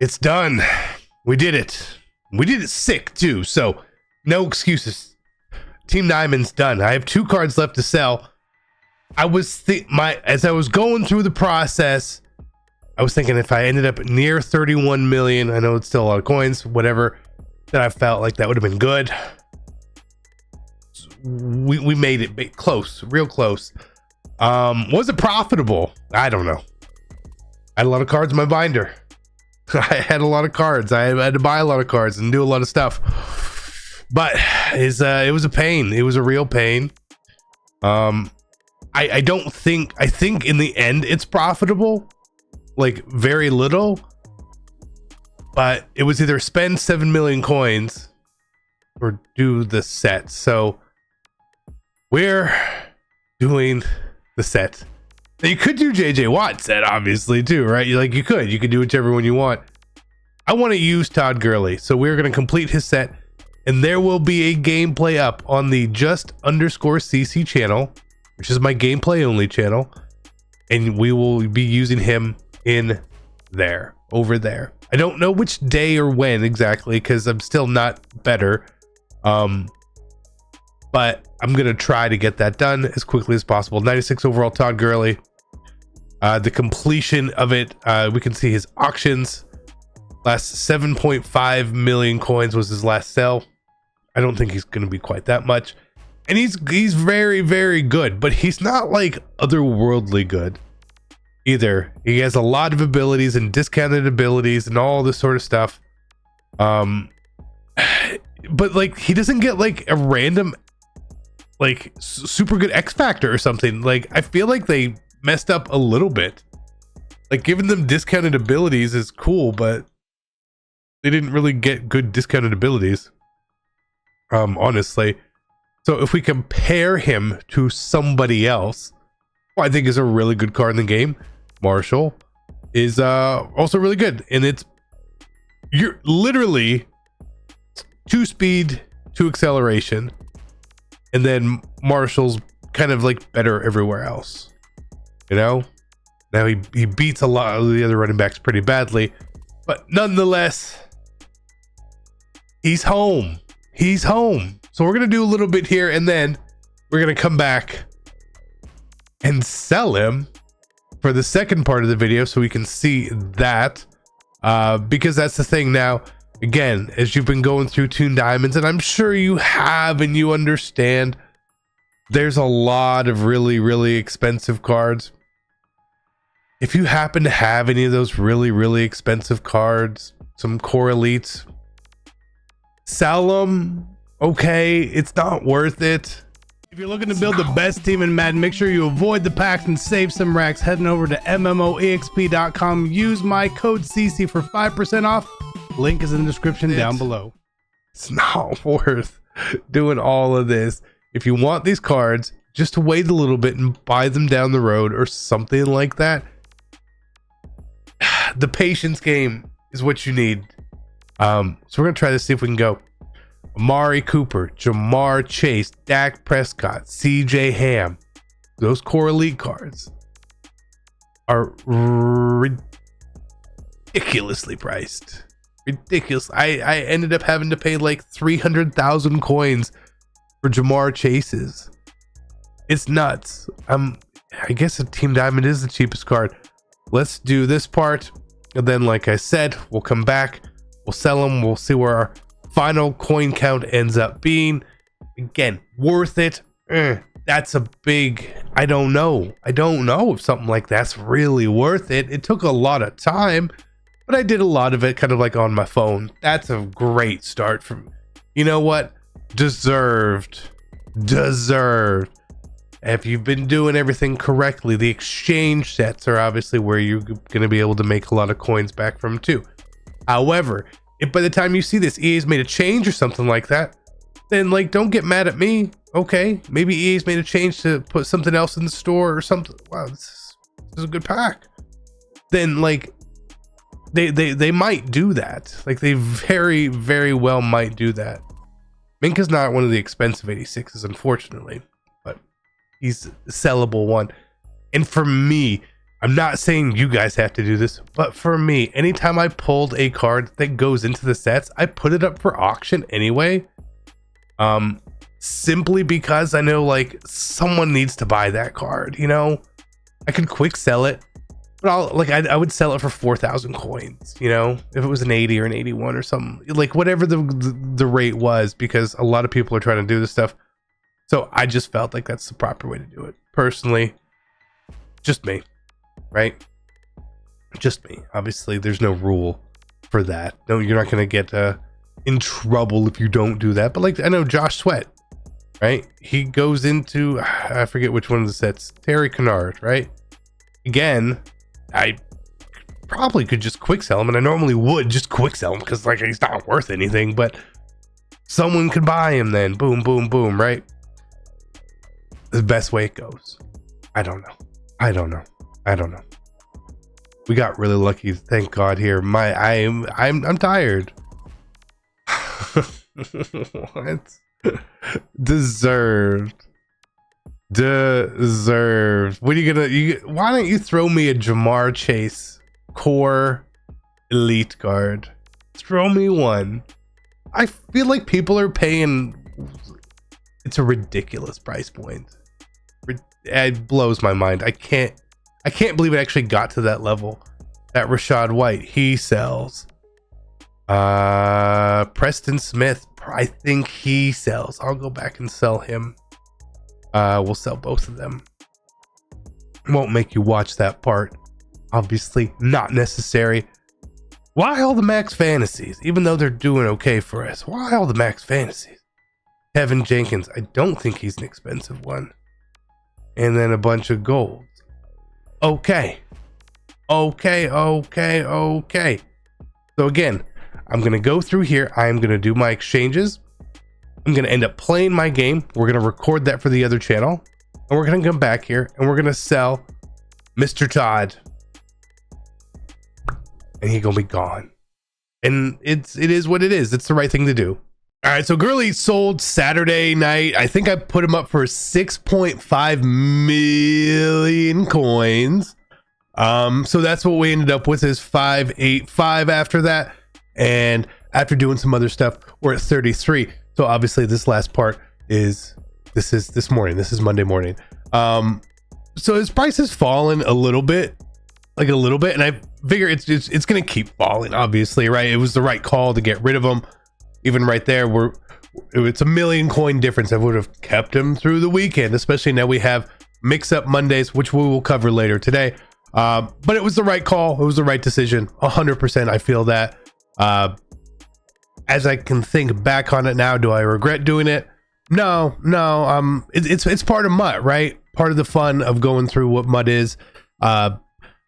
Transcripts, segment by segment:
It's done. We did it. We did it sick too. So no excuses. Team Diamond's done. I have 2 cards left to sell. I was as I was going through the process, I was thinking if I ended up near 31 million, I know it's still a lot of coins, whatever, that I felt like that would have been good. We made it close, real close. Was it profitable? I don't know. I had a lot of cards in my binder. I had a lot of cards. I had to buy a lot of cards and do a lot of stuff. But it was a pain. It was a real pain. I think in the end it's profitable, like very little. But it was either spend 7 million coins or do the set. So we're doing the set. Now you could do JJ Watt set, obviously, too, right? You could do whichever one you want. I want to use Todd Gurley, so we're going to complete his set, and there will be a gameplay up on the just_CC channel, which is my gameplay only channel, and we will be using him in there, over there. I don't know which day or when exactly, because I'm still not better. But I'm going to try to get that done as quickly as possible. 96 overall Todd Gurley. The completion of it, we can see his auctions. Last 7.5 million coins was his last sell. I don't think he's going to be quite that much. And he's very, very good, but he's not like otherworldly good either. He has a lot of abilities and discounted abilities and all this sort of stuff. But like he doesn't get like a random like super good X Factor or something. Like I feel like they messed up a little bit. Like giving them discounted abilities is cool, but they didn't really get good discounted abilities, honestly. So if we compare him to somebody else who I think is a really good card in the game, Marshall is also really good. And you're literally 2 speed, 2 acceleration, and then Marshall's kind of like better everywhere else, you know. Now he beats a lot of the other running backs pretty badly, but nonetheless he's home. So we're gonna do a little bit here, and then we're gonna come back and sell him for the second part of the video so we can see that, because that's the thing. Now again, as you've been going through Toon Diamonds, and I'm sure you have and you understand, there's a lot of really, really expensive cards. If you happen to have any of those really, really expensive cards, some core elites, sell them. Okay, it's not worth it. If you're looking to build the best team in Madden, make sure you avoid the packs and save some racks. Heading over to MMOEXP.com. Use my code CC for 5% off. Link is in the description down below. It's not worth doing all of this. If you want these cards, just wait a little bit and buy them down the road or something like that. The patience game is what you need. So we're gonna try to see if we can go Amari Cooper, Jamar Chase, Dak Prescott, CJ Ham. Those core elite cards are ridiculously priced. Ridiculous. I ended up having to pay like 300,000 coins for Jamar Chases. It's nuts. I guess a Team Diamond is the cheapest card. Let's do this part, and then like I said, we'll come back, we'll sell them, we'll see where our final coin count ends up being. Again, worth it. That's a big, I don't know if something like that's really worth it. It took a lot of time, but I did a lot of it kind of like on my phone. That's a great start from, you know what, deserved. If you've been doing everything correctly, the exchange sets are obviously where you're going to be able to make a lot of coins back from too. However, if by the time you see this EA's made a change or something like that, then like don't get mad at me. Okay, maybe EA's made a change to put something else in the store or something. Wow, this is a good pack. Then like they might do that. Like they very, very well might do that. Minka's not one of the expensive 86s, unfortunately, but he's a sellable one. And for me, I'm not saying you guys have to do this, but for me, anytime I pulled a card that goes into the sets, I put it up for auction anyway. Simply because I know like someone needs to buy that card, you know. I could quick sell it, but I would sell it for 4,000 coins, you know, if it was an 80 or an 81 or something, like whatever the rate was, because a lot of people are trying to do this stuff. So I just felt like that's the proper way to do it. Personally, just me, right? Just me. Obviously, there's no rule for that. No, you're not going to get in trouble if you don't do that. But like, I know Josh Sweat, right? He goes into, I forget which one of the sets, Terry Kennard, right? Again, I probably could just quick sell him, and I normally would just quick sell him because like he's not worth anything, but someone could buy him then. Boom, boom, boom, right? The best way it goes. I don't know. We got really lucky, thank God here. I'm tired. What? Deserved. What are you gonna why don't you throw me a Jamar Chase core elite card? Throw me one. I feel like people are paying, it's a ridiculous price point. It blows my mind. I can't believe it actually got to that level. That Rashad White, he sells. Preston Smith, I think he sells. I'll go back and sell him. We'll sell both of them. Won't make you watch that part. Obviously not necessary. Why all the max fantasies? Even though they're doing okay for us. Why all the max fantasies? Kevin Jenkins, I don't think he's an expensive one. And then a bunch of golds. Okay. So again, I'm going to go through here. I'm going to do my exchanges. I'm going to end up playing my game. We're going to record that for the other channel. And we're going to come back here and we're going to sell Mr. Todd. And he's going to be gone. And it is what it is. It's the right thing to do. All right, so Gurley sold Saturday night. I think I put him up for 6.5 million coins. So that's what we ended up with, is 585 after that. And after doing some other stuff, we're at 33. So obviously this last part is this morning. This is Monday morning. So his price has fallen a little bit, and I figure it's going to keep falling, obviously, right? It was the right call to get rid of him. Even right there, it's a million coin difference. I would have kept him through the weekend, especially now we have mix up Mondays, which we will cover later today. But it was the right call. It was the right decision. 100%. I feel that. As I can think back on it now, do I regret doing it? No. It's part of MUT, right? Part of the fun of going through what MUT is.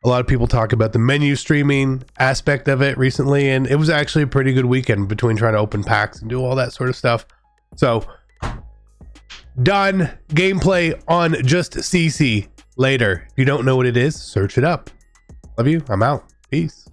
A lot of people talk about the menu streaming aspect of it recently, and it was actually a pretty good weekend between trying to open packs and do all that sort of stuff. So done. Gameplay on Just CC later. If you don't know what it is, search it up. Love you. I'm out. Peace.